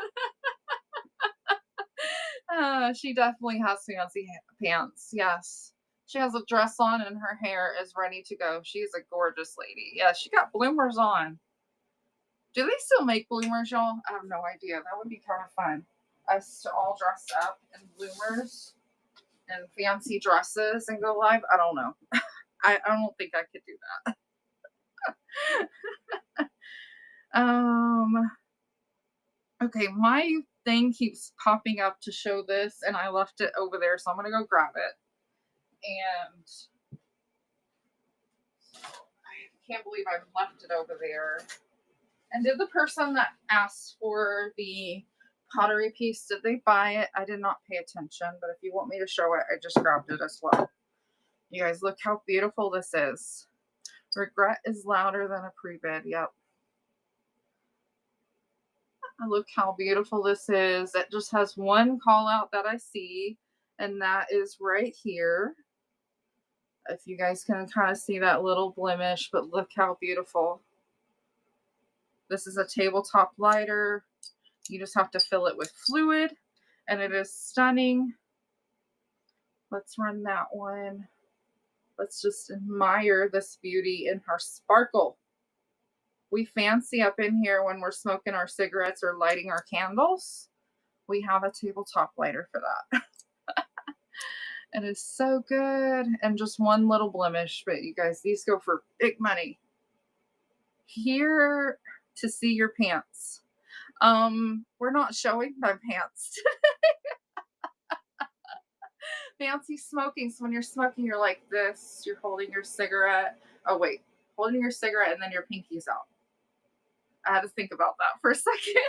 She definitely has fancy pants. Yes. She has a dress on and her hair is ready to go. She's a gorgeous lady. Yeah, she got bloomers on. Do they still make bloomers, y'all? I have no idea. That would be kind of fun. Us to all dress up in bloomers and fancy dresses and go live. I don't know. I don't think I could do that. Okay, my thing keeps popping up to show this, and I left it over there, so I'm gonna go grab it. And I can't believe I've left it over there. And did the person that asked for the pottery piece, did they buy it? I did not pay attention, but if you want me to show it, I just grabbed it as well. You guys, look how beautiful this is. Regret is louder than a pre-bid. Yep. Look how beautiful this is. It just has one call out that I see, and that is right here. If you guys can kind of see that little blemish, but look how beautiful. This is a tabletop lighter. You just have to fill it with fluid, and it is stunning. Let's run that one. Let's just admire this beauty in her sparkle. We fancy up in here when we're smoking our cigarettes or lighting our candles. We have a tabletop lighter for that. It is so good. And just one little blemish, but you guys, these go for big money. Here to see your pants. We're not showing my pants. Fancy smoking. So when you're smoking, you're like this, you're holding your cigarette. Oh wait, holding your cigarette and then your pinky's out. I had to think about that for a second.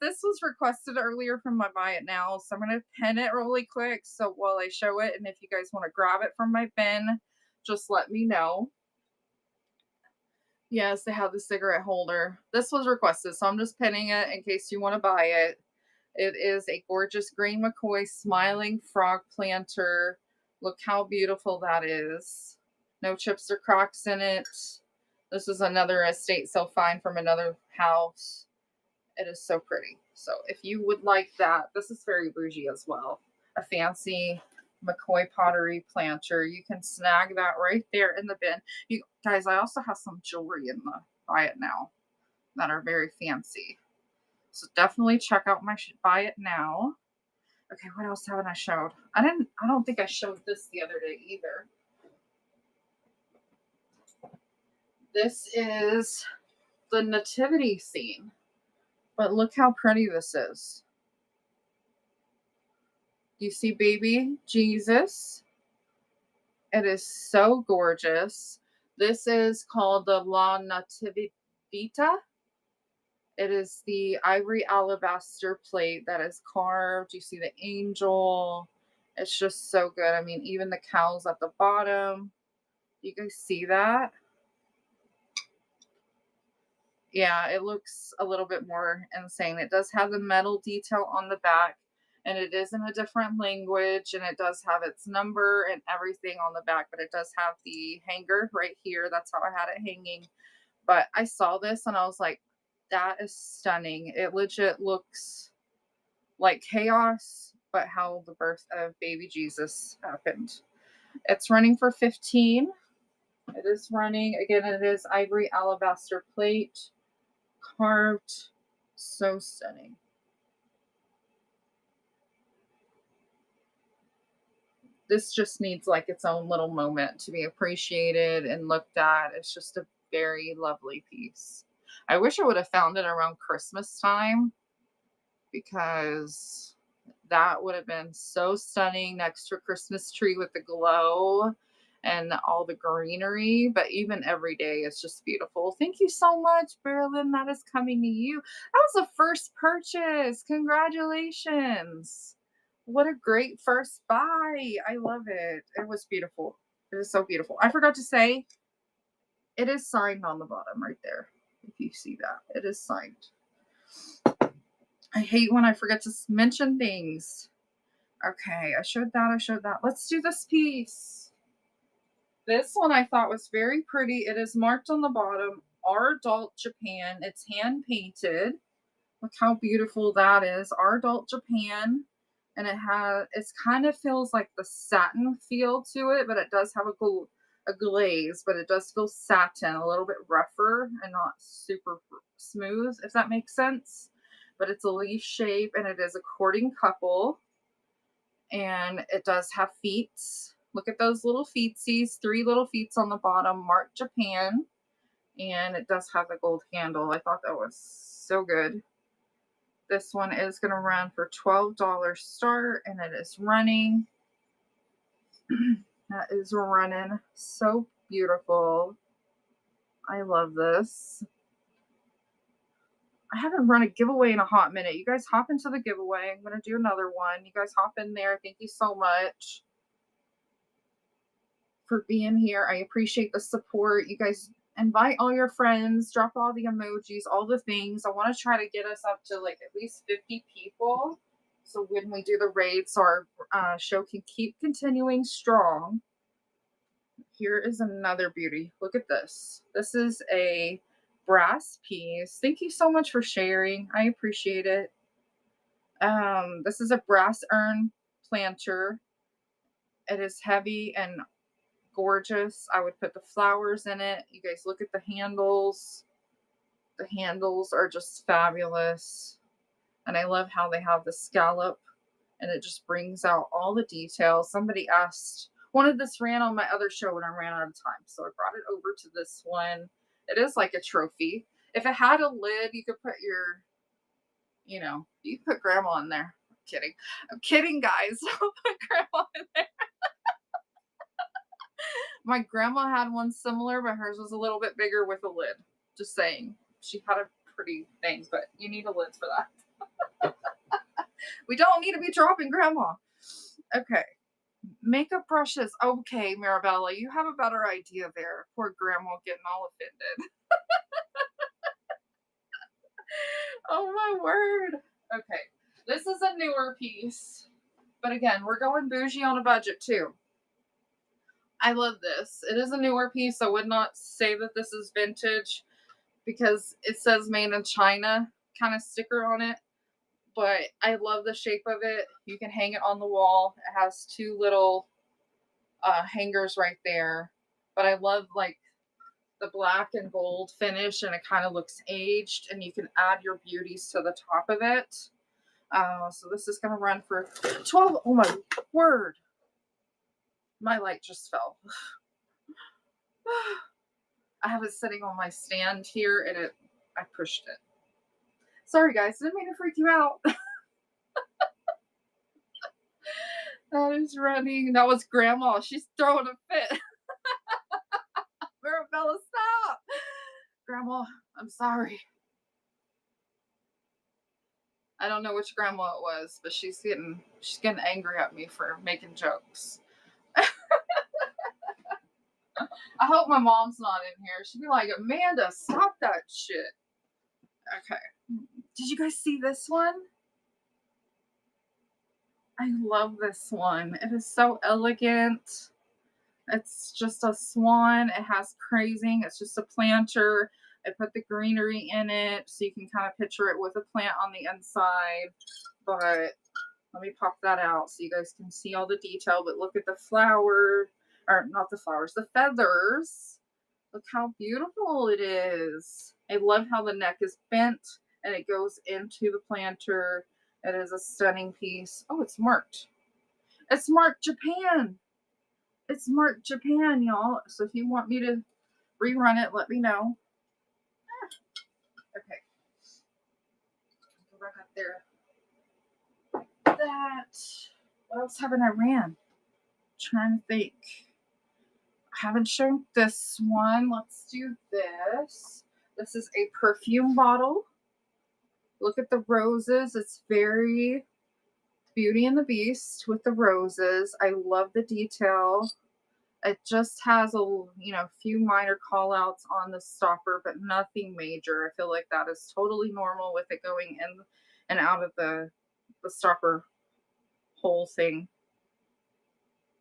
This was requested earlier from my buy it now, so I'm gonna pin it really quick so while I show it, and if you guys want to grab it from my bin, just let me know. Yes, they have the cigarette holder. This was requested, so I'm just pinning it in case you want to buy it. It is a gorgeous green McCoy smiling frog planter. Look how beautiful that is. No chips or cracks in it. This is another estate sale find from another house. It is so pretty. So if you would like that, this is very bougie as well. A fancy McCoy pottery planter. You can snag that right there in the bin. You guys, I also have some jewelry in the buy it now that are very fancy. So definitely check out my buy it now. Okay, what else haven't I showed? I don't think I showed this the other day either. This is the nativity scene. But look how pretty this is. You see baby Jesus. It is so gorgeous. This is called the La Nativita. It is the ivory alabaster plate that is carved. You see the angel. It's just so good. I mean, even the cows at the bottom. You guys see that? Yeah, it looks a little bit more insane. It does have the metal detail on the back, and it is in a different language, and it does have its number and everything on the back, but it does have the hanger right here. That's how I had it hanging. But I saw this and I was like, that is stunning. It legit looks like chaos, but how the birth of baby Jesus happened. It's running for 15. It is running. Again, it is ivory alabaster plate. Carved, so stunning. This just needs like its own little moment to be appreciated and looked at. It's just a very lovely piece. I wish I would have found it around Christmas time because that would have been so stunning next to a Christmas tree with the glow and all the greenery. But even every day, it's just beautiful. Thank you so much, Berlin. That is coming to you. That was a first purchase. Congratulations. What a great first buy. I love it. It was beautiful. It is so beautiful. I forgot to say, it is signed on the bottom right there. If you see that, it is signed. I hate when I forget to mention things. Okay, I showed that. I showed that. Let's do this piece. This one I thought was very pretty. It is marked on the bottom, Our Adult Japan. It's hand painted. Look how beautiful that is. Our Adult Japan. And it's kind of feels like the satin feel to it, but it does have a glaze, but it does feel satin, a little bit rougher and not super smooth, if that makes sense. But it's a leaf shape and it is a courting couple. And it does have feet. Look at those little feetsies, 3 little feets on the bottom, marked Japan. And it does have a gold handle. I thought that was so good. This one is going to run for $12 start, and it is running. That is running so beautiful. I love this. I haven't run a giveaway in a hot minute. You guys hop into the giveaway. I'm going to do another one. You guys hop in there. Thank you so much for being here. I appreciate the support. You guys invite all your friends, drop all the emojis, all the things. I want to try to get us up to like at least 50 people So when we do the raids, our show can keep continuing strong. Here is another beauty. Look at this. This is a brass piece. Thank you so much for sharing. I appreciate it. This is a brass urn planter. It is heavy and gorgeous. I would put the flowers in it. You guys look at the handles. The handles are just fabulous. And I love how they have the scallop and it just brings out all the details. Somebody asked, wanted this ran on my other show and I ran out of time. So I brought it over to this one. It is like a trophy. If it had a lid, you could put your, you put grandma in there. I'm kidding. I'm kidding, guys. Don't put grandma in there. My grandma had one similar, but hers was a little bit bigger with a lid. Just saying. She had a pretty thing, but you need a lid for that. We don't need to be dropping grandma. Okay. Makeup brushes. Okay, Mirabella, you have a better idea there. Poor grandma getting all offended. Oh my word. Okay. This is a newer piece. But again, we're going bougie on a budget too. I love this. It is a newer piece. I would not say that this is vintage because it says made in China kind of sticker on it. But I love the shape of it. You can hang it on the wall. It has two little hangers right there. But I love like the black and gold finish and it kind of looks aged and you can add your beauties to the top of it. So this is going to run for 12. Oh my word. My light just fell. I have it sitting on my stand here and I pushed it. Sorry guys, didn't mean to freak you out. That is running. That was grandma. She's throwing a fit. Mirabella, stop. Grandma, I'm sorry. I don't know which grandma it was, but she's getting angry at me for making jokes. I hope my mom's not in here. She'd be like, Amanda, stop that shit. Okay. Did you guys see this one? I love this one. It is so elegant. It's just a swan. It has crazing. It's just a planter. I put the greenery in it so you can kind of picture it with a plant on the inside. But let me pop that out so you guys can see all the detail. But look at the flower, or not the flowers, the feathers. Look how beautiful it is. I love how the neck is bent and it goes into the planter. It is a stunning piece. Oh, it's marked. It's marked Japan. It's marked Japan, y'all. So if you want me to rerun it, let me know. Okay. Go back up there. That. What else haven't I ran? I'm trying to think. I haven't shown this one. Let's do this. This is a perfume bottle. Look at the roses. It's very Beauty and the Beast with the roses. I love the detail. It just has a few minor call outs on the stopper, but nothing major. I feel like that is totally normal with it going in and out of the stopper hole thing.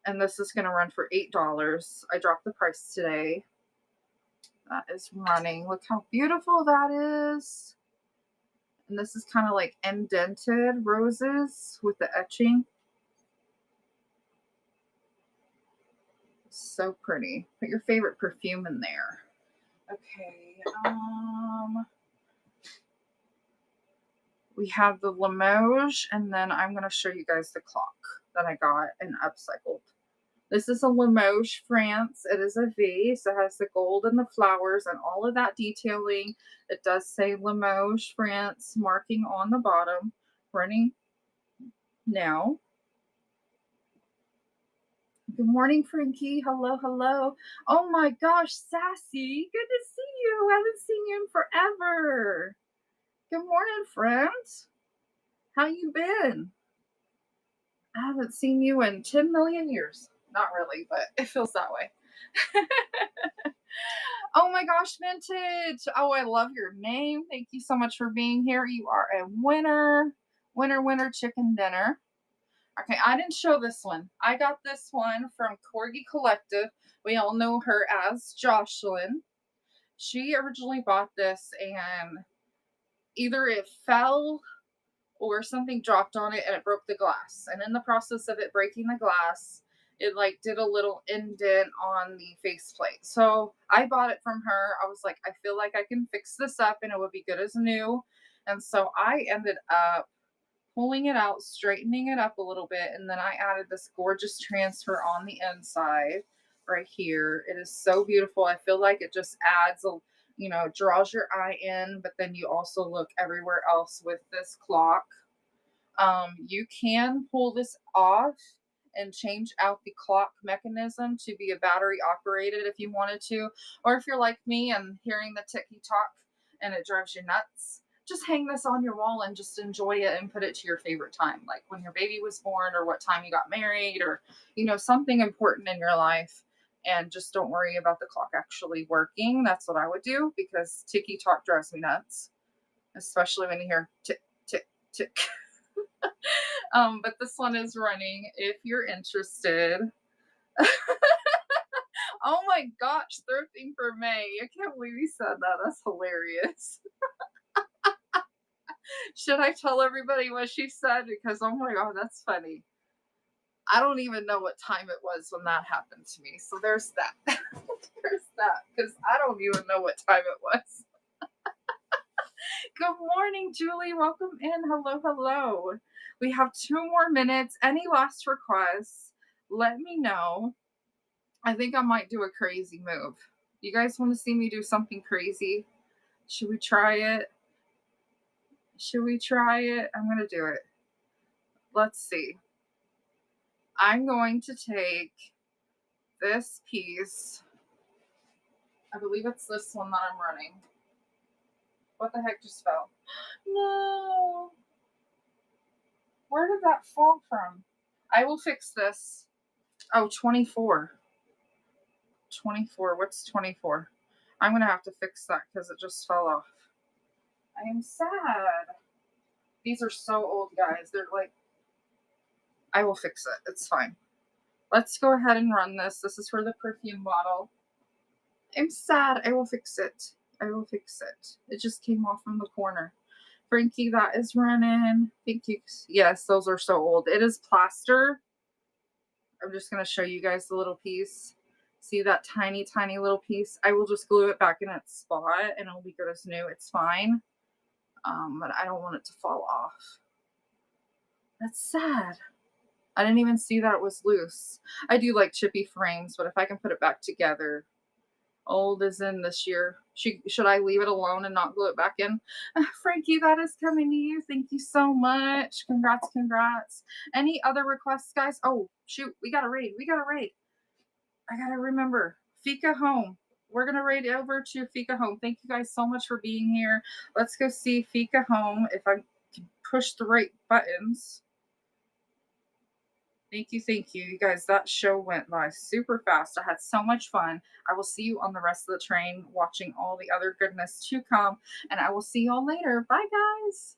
And this is going to run for $8. I dropped the price today. That is running. Look how beautiful that is. And this is kind of like indented roses with the etching. So pretty. Put your favorite perfume in there. Okay. We have the Limoges, and then I'm going to show you guys the clock that I got and upcycled. This is a Limoges France. It is a vase. It has the gold and the flowers and all of that detailing. It does say Limoges France marking on the bottom. Running now. Good morning, Frankie. Hello, hello. Oh my gosh, Sassy. Good to see you. I haven't seen you in forever. Good morning, friends. How you been? I haven't seen you in 10 million years. Not really, but it feels that way. Oh my gosh, Vintage. Oh, I love your name. Thank you so much for being here. You are a winner. Winner, winner, chicken dinner. Okay, I didn't show this one. I got this one from Corgi Collective. We all know her as Jocelyn. She originally bought this and either it fell or something dropped on it and it broke the glass. And in the process of it breaking the glass, it like did a little indent on the faceplate. So I bought it from her. I was like, I feel like I can fix this up and it would be good as new. And so I ended up pulling it out, straightening it up a little bit, and then I added this gorgeous transfer on the inside right here. It is so beautiful. I feel like it just adds a, draws your eye in, but then you also look everywhere else with this clock. You can pull this off and change out the clock mechanism to be a battery operated if you wanted to, or if you're like me and hearing the ticky tock and it drives you nuts, just hang this on your wall and just enjoy it and put it to your favorite time, like when your baby was born or what time you got married or something important in your life. And just don't worry about the clock actually working. That's what I would do because ticky tock drives me nuts, especially when you hear tick tick tick. But this one is running if you're interested. Oh my gosh, thrifting for May. I can't believe you said that. That's hilarious. Should I tell everybody what she said? Because oh my god, that's funny. I don't even know what time it was when that happened to me. So there's that. There's that. Because I don't even know what time it was. Good morning, Julie. Welcome in. Hello, hello. We have 2 more minutes. Any last requests? Let me know. I think I might do a crazy move. You guys want to see me do something crazy? Should we try it? Should we try it? I'm going to do it. Let's see. I'm going to take this piece. I believe it's this one that I'm running. What the heck just fell? No. Where did that fall from? I will fix this. Oh, 24. 24. What's 24? I'm going to have to fix that because it just fell off. I am sad. These are so old, guys. They're like, I will fix it. It's fine. Let's go ahead and run this. This is for the perfume bottle. I'm sad. I will fix it. I will fix it. It just came off from the corner. Frankie, that is running. Thank you. Yes, those are so old. It is plaster. I'm just going to show you guys the little piece. See that tiny, tiny little piece? I will just glue it back in its spot and it'll be good as new. It's fine. But I don't want it to fall off. That's sad. I didn't even see that it was loose. I do like chippy frames, but if I can put it back together, old as in this year. Should I leave it alone and not glue it back in? Frankie, that is coming to you. Thank you so much. Congrats, congrats. Any other requests, guys? Oh, shoot. We got a raid. We got a raid. I got to remember. Fika Home. We're going to raid over to Fika Home. Thank you guys so much for being here. Let's go see Fika Home if I can push the right buttons. Thank you, thank you. You guys, that show went by super fast. I had so much fun. I will see you on the rest of the train watching all the other goodness to come, and I will see you all later. Bye, guys.